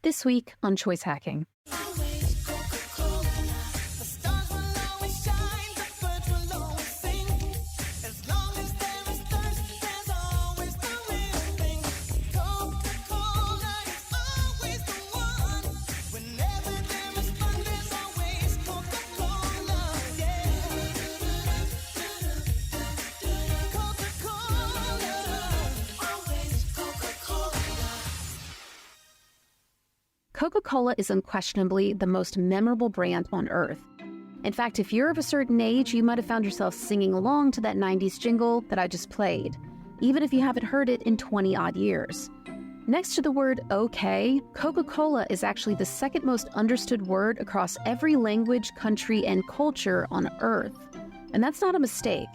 This week on Choice Hacking. Coca-Cola is unquestionably the most memorable brand on earth. In fact, if you're of a certain age, you might have found yourself singing along to that 90s jingle that I just played, even if you haven't heard it in 20-odd years. Next to the word okay, Coca-Cola is actually the second most understood word across every language, country, and culture on earth. And that's not a mistake.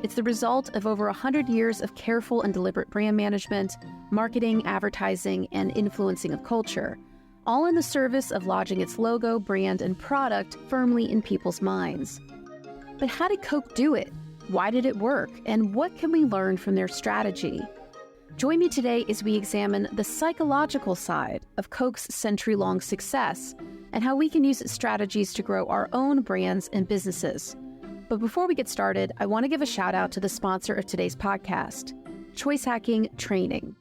It's the result of over 100 years of careful and deliberate brand management, marketing, advertising, and influencing of culture, all in the service of lodging its logo, brand, and product firmly in people's minds. But how did Coke do it? Why did it work? And what can we learn from their strategy? Join me today as we examine the psychological side of Coke's century-long success and how we can use its strategies to grow our own brands and businesses. But before we get started, I want to give a shout out to the sponsor of today's podcast, Choice Hacking Training.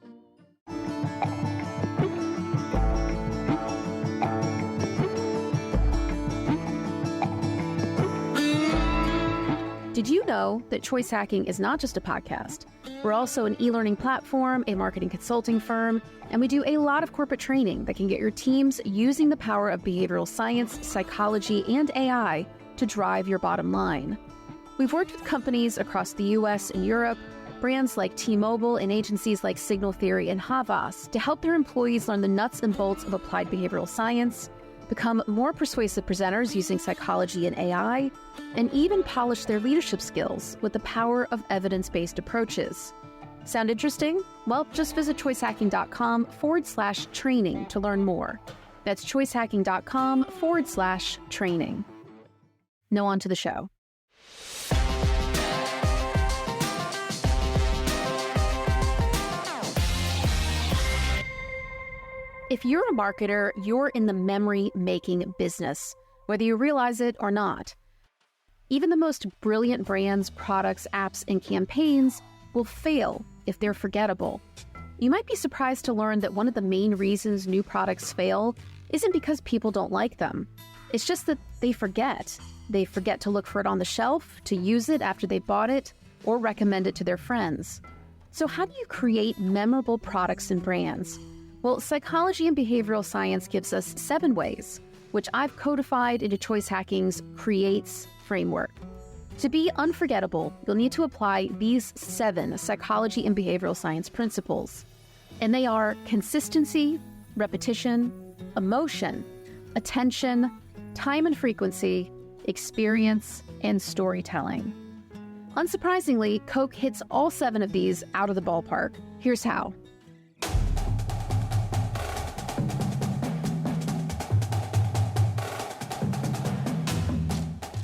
Did you know that Choice Hacking is not just a podcast? We're also an e-learning platform, a marketing consulting firm, and we do a lot of corporate training that can get your teams using the power of behavioral science, psychology, and AI to drive your bottom line. We've worked with companies across the US and Europe, brands like T-Mobile and agencies like Signal Theory and Havas to help their employees learn the nuts and bolts of applied behavioral science, become more persuasive presenters using psychology and AI, and even polish their leadership skills with the power of evidence-based approaches. Sound interesting? Well, just visit choicehacking.com/training to learn more. That's choicehacking.com/training. Now on to the show. If you're a marketer, you're in the memory-making business, whether you realize it or not. Even the most brilliant brands, products, apps, and campaigns will fail if they're forgettable. You might be surprised to learn that one of the main reasons new products fail isn't because people don't like them. It's just that they forget. They forget to look for it on the shelf, to use it after they bought it, or recommend it to their friends. So how do you create memorable products and brands? Well, psychology and behavioral science gives us 7 ways, which I've codified into Choice Hacking's Creates framework. To be unforgettable, you'll need to apply these 7 psychology and behavioral science principles. And they are consistency, repetition, emotion, attention, time and frequency, experience, and storytelling. Unsurprisingly, Coke hits all 7 of these out of the ballpark. Here's how.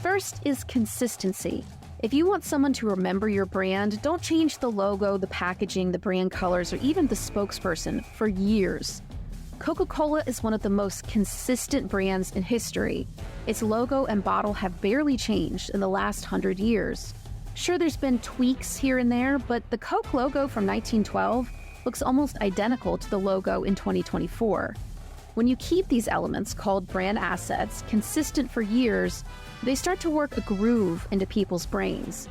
First is consistency. If you want someone to remember your brand, don't change the logo, the packaging, the brand colors, or even the spokesperson for years. Coca-Cola is one of the most consistent brands in history. Its logo and bottle have barely changed in the last 100 years. Sure, there's been tweaks here and there, but the Coke logo from 1912 looks almost identical to the logo in 2024. When you keep these elements, called brand assets, consistent for years, they start to work a groove into people's brains.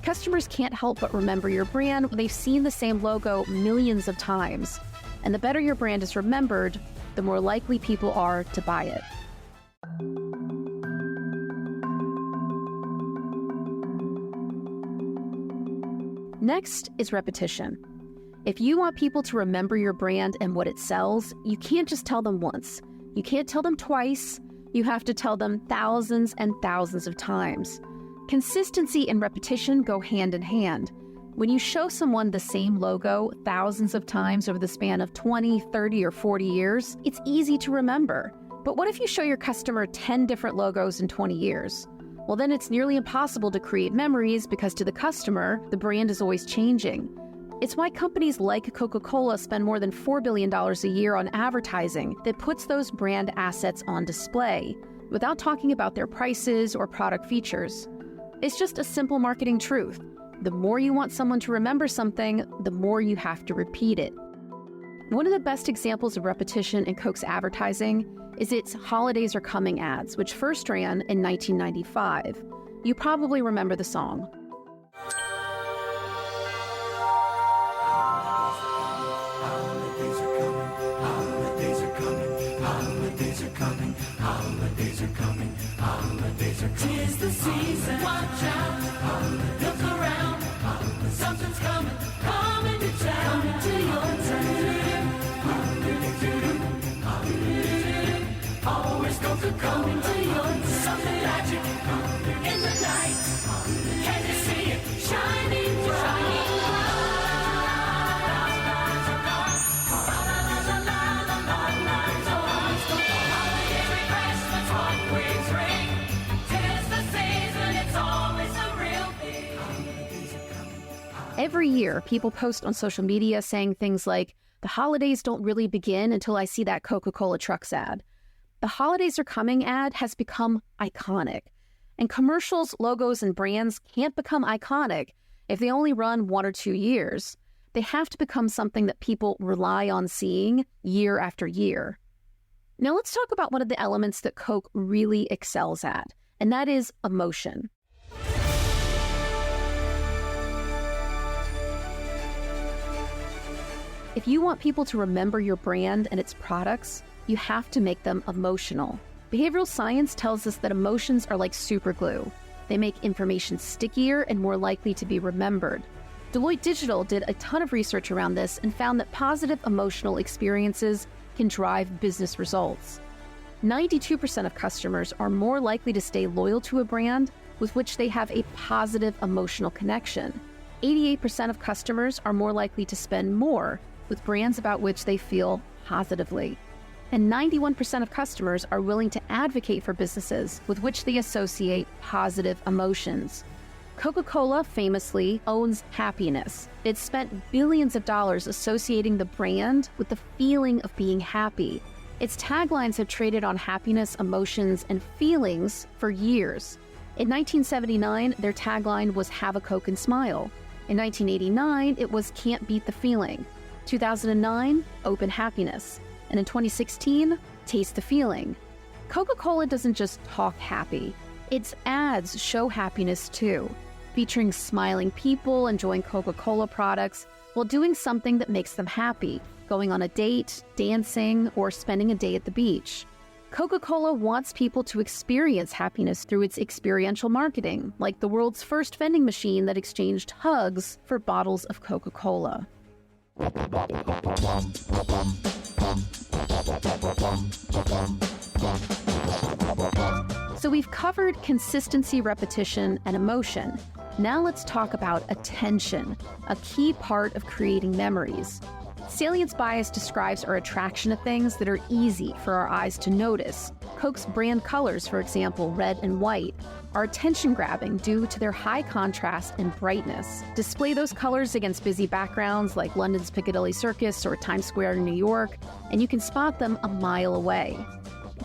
Customers can't help but remember your brand when they've seen the same logo millions of times. And the better your brand is remembered, the more likely people are to buy it. Next is repetition. If you want people to remember your brand and what it sells, you can't just tell them once. You can't tell them twice. You have to tell them thousands and thousands of times. Consistency and repetition go hand in hand. When you show someone the same logo thousands of times over the span of 20, 30, or 40 years, it's easy to remember. But what if you show your customer 10 different logos in 20 years? Well, then it's nearly impossible to create memories because to the customer, the brand is always changing. It's why companies like Coca-Cola spend more than $4 billion a year on advertising that puts those brand assets on display, without talking about their prices or product features. It's just a simple marketing truth. The more you want someone to remember something, the more you have to repeat it. One of the best examples of repetition in Coke's advertising is its Holidays Are Coming ads, which first ran in 1995. You probably remember the song. Tis the season, watch out, look around, something's coming to town, coming to your town. Always Coca-Cola to your town. Something magic in the night, can you see it shining bright? Every year, people post on social media saying things like, "The holidays don't really begin until I see that Coca-Cola trucks ad." The Holidays Are Coming ad has become iconic. And commercials, logos, and brands can't become iconic if they only run 1 or 2 years. They have to become something that people rely on seeing year after year. Now let's talk about one of the elements that Coke really excels at, and that is emotion. If you want people to remember your brand and its products, you have to make them emotional. Behavioral science tells us that emotions are like superglue. They make information stickier and more likely to be remembered. Deloitte Digital did a ton of research around this and found that positive emotional experiences can drive business results. 92% of customers are more likely to stay loyal to a brand with which they have a positive emotional connection. 88% of customers are more likely to spend more with brands about which they feel positively. And 91% of customers are willing to advocate for businesses with which they associate positive emotions. Coca-Cola famously owns happiness. It's spent billions of dollars associating the brand with the feeling of being happy. Its taglines have traded on happiness, emotions, and feelings for years. In 1979, their tagline was "Have a Coke and Smile." In 1989, it was "Can't Beat the Feeling." 2009, "Open Happiness." And in 2016, "Taste the Feeling." Coca-Cola doesn't just talk happy. Its ads show happiness too, featuring smiling people enjoying Coca-Cola products while doing something that makes them happy, going on a date, dancing, or spending a day at the beach. Coca-Cola wants people to experience happiness through its experiential marketing, like the world's first vending machine that exchanged hugs for bottles of Coca-Cola. So we've covered consistency, repetition, and emotion. Now let's talk about attention, a key part of creating memories. Salience bias describes our attraction to things that are easy for our eyes to notice. Coke's brand colors, for example, red and white, are attention-grabbing due to their high contrast and brightness. Display those colors against busy backgrounds like London's Piccadilly Circus or Times Square in New York, and you can spot them a mile away.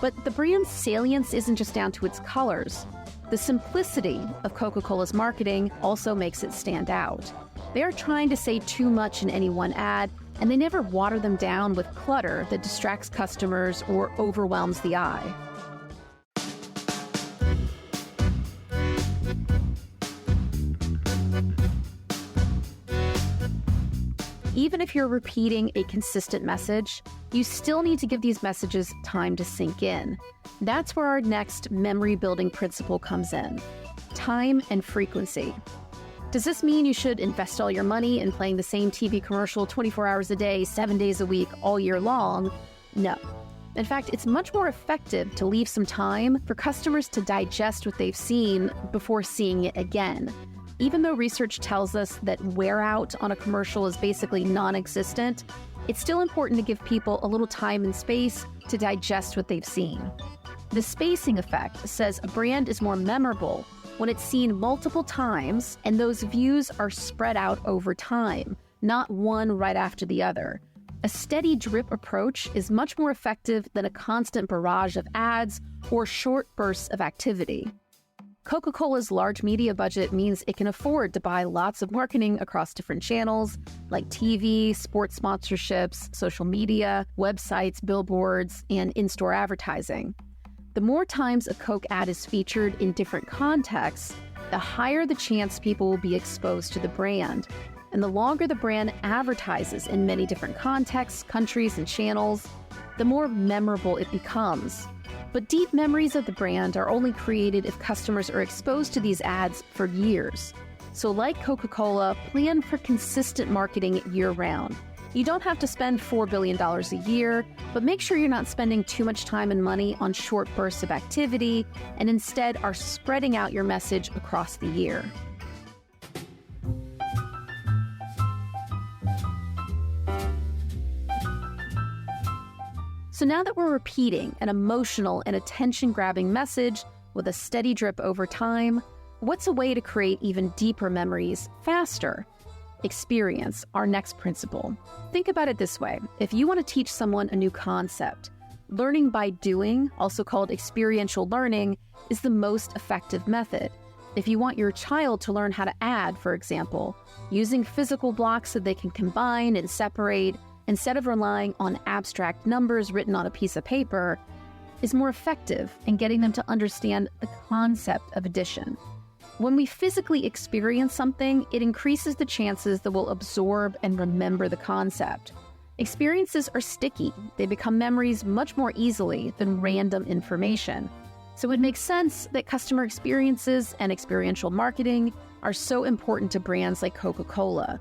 But the brand's salience isn't just down to its colors. The simplicity of Coca-Cola's marketing also makes it stand out. They are trying to say too much in any one ad, and they never water them down with clutter that distracts customers or overwhelms the eye. Even if you're repeating a consistent message, you still need to give these messages time to sink in. That's where our next memory-building principle comes in: time and frequency. Does this mean you should invest all your money in playing the same TV commercial 24 hours a day, 7 days a week, all year long? No. In fact, it's much more effective to leave some time for customers to digest what they've seen before seeing it again. Even though research tells us that wear out on a commercial is basically non-existent, it's still important to give people a little time and space to digest what they've seen. The spacing effect says a brand is more memorable when it's seen multiple times and those views are spread out over time, not one right after the other. A steady drip approach is much more effective than a constant barrage of ads or short bursts of activity. Coca-Cola's large media budget means it can afford to buy lots of marketing across different channels like TV, sports sponsorships, social media, websites, billboards, and in-store advertising. The more times a Coke ad is featured in different contexts, the higher the chance people will be exposed to the brand. And the longer the brand advertises in many different contexts, countries, and channels, the more memorable it becomes. But deep memories of the brand are only created if customers are exposed to these ads for years. So like Coca-Cola, plan for consistent marketing year-round. You don't have to spend $4 billion a year, but make sure you're not spending too much time and money on short bursts of activity, and instead are spreading out your message across the year. So now that we're repeating an emotional and attention-grabbing message with a steady drip over time, what's a way to create even deeper memories faster? Experience, our next principle. Think about it this way. If you want to teach someone a new concept, learning by doing, also called experiential learning, is the most effective method. If you want your child to learn how to add, for example, using physical blocks that they can combine and separate, instead of relying on abstract numbers written on a piece of paper, is more effective in getting them to understand the concept of addition. When we physically experience something, it increases the chances that we'll absorb and remember the concept. Experiences are sticky. They become memories much more easily than random information. So it makes sense that customer experiences and experiential marketing are so important to brands like Coca-Cola.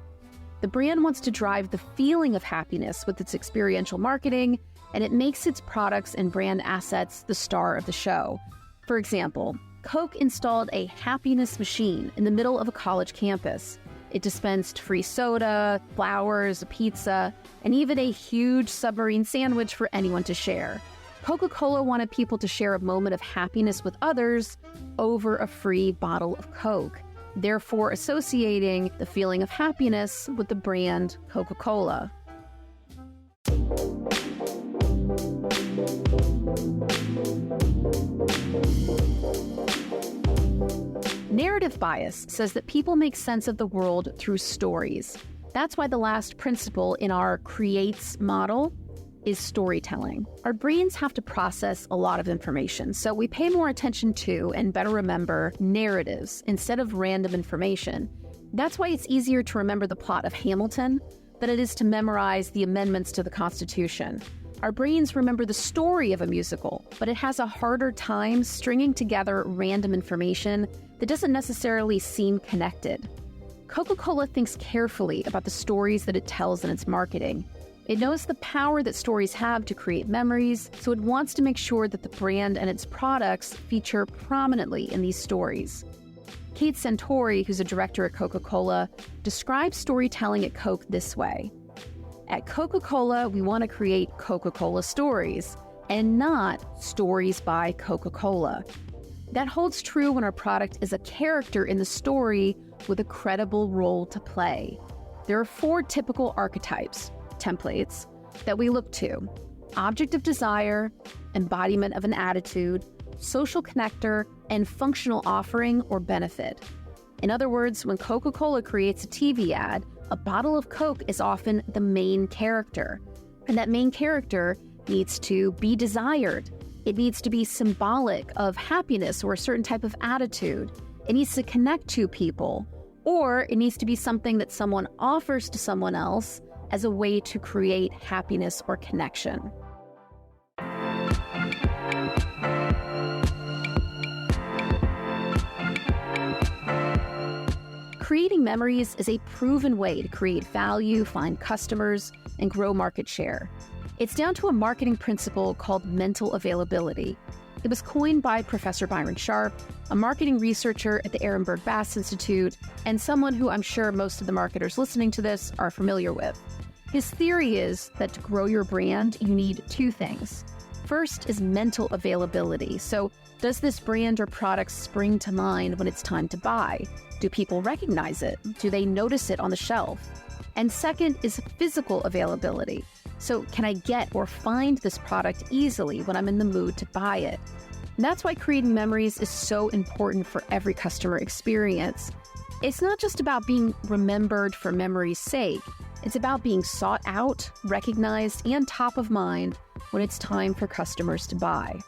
The brand wants to drive the feeling of happiness with its experiential marketing, and it makes its products and brand assets the star of the show. For example, Coke installed a happiness machine in the middle of a college campus. It dispensed free soda, flowers, a pizza, and even a huge submarine sandwich for anyone to share. Coca-Cola wanted people to share a moment of happiness with others over a free bottle of Coke, therefore associating the feeling of happiness with the brand Coca-Cola. Narrative bias says that people make sense of the world through stories. That's why the last principle in our creates model is storytelling. Our brains have to process a lot of information, so we pay more attention to and better remember narratives instead of random information. That's why it's easier to remember the plot of Hamilton than it is to memorize the amendments to the Constitution. Our brains remember the story of a musical, but it has a harder time stringing together random information that doesn't necessarily seem connected. Coca-Cola thinks carefully about the stories that it tells in its marketing. It knows the power that stories have to create memories, so it wants to make sure that the brand and its products feature prominently in these stories. Kate Santori, who's a director at Coca-Cola, describes storytelling at Coke this way. At Coca-Cola, we want to create Coca-Cola stories, and not stories by Coca-Cola. That holds true when our product is a character in the story with a credible role to play. There are 4 typical archetypes, templates, that we look to: object of desire, embodiment of an attitude, social connector, and functional offering or benefit. In other words, when Coca-Cola creates a TV ad, a bottle of Coke is often the main character. And that main character needs to be desired. It needs to be symbolic of happiness or a certain type of attitude. It needs to connect to people. Or it needs to be something that someone offers to someone else as a way to create happiness or connection. Creating memories is a proven way to create value, find customers, and grow market share. It's down to a marketing principle called mental availability. It was coined by Professor Byron Sharp, a marketing researcher at the Ehrenberg Bass Institute, and someone who I'm sure most of the marketers listening to this are familiar with. His theory is that to grow your brand, you need 2 things. First is mental availability. So, does this brand or product spring to mind when it's time to buy? Do people recognize it? Do they notice it on the shelf? And second is physical availability. So can I get or find this product easily when I'm in the mood to buy it? And that's why creating memories is so important for every customer experience. It's not just about being remembered for memory's sake. It's about being sought out, recognized, and top of mind when it's time for customers to buy.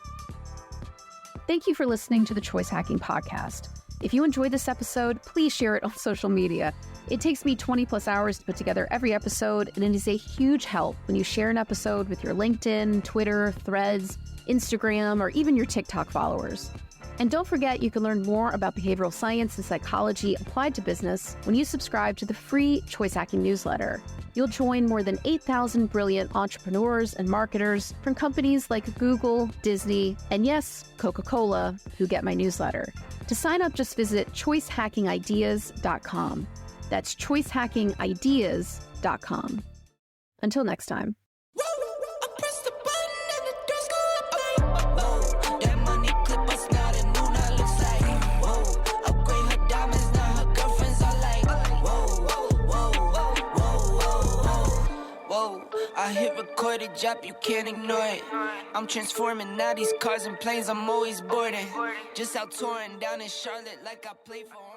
Thank you for listening to the Choice Hacking Podcast. If you enjoyed this episode, please share it on social media. It takes me 20 plus hours to put together every episode, and it is a huge help when you share an episode with your LinkedIn, Twitter, Threads, Instagram, or even your TikTok followers. And don't forget, you can learn more about behavioral science and psychology applied to business when you subscribe to the free Choice Hacking newsletter. You'll join more than 8,000 brilliant entrepreneurs and marketers from companies like Google, Disney, and yes, Coca-Cola, who get my newsletter. To sign up, just visit choicehackingideas.com. That's choicehackingideas.com. Until next time. I hit record a drop, you can't ignore it. I'm transforming now these cars and planes, I'm always boarding. Just out touring down in Charlotte like I play for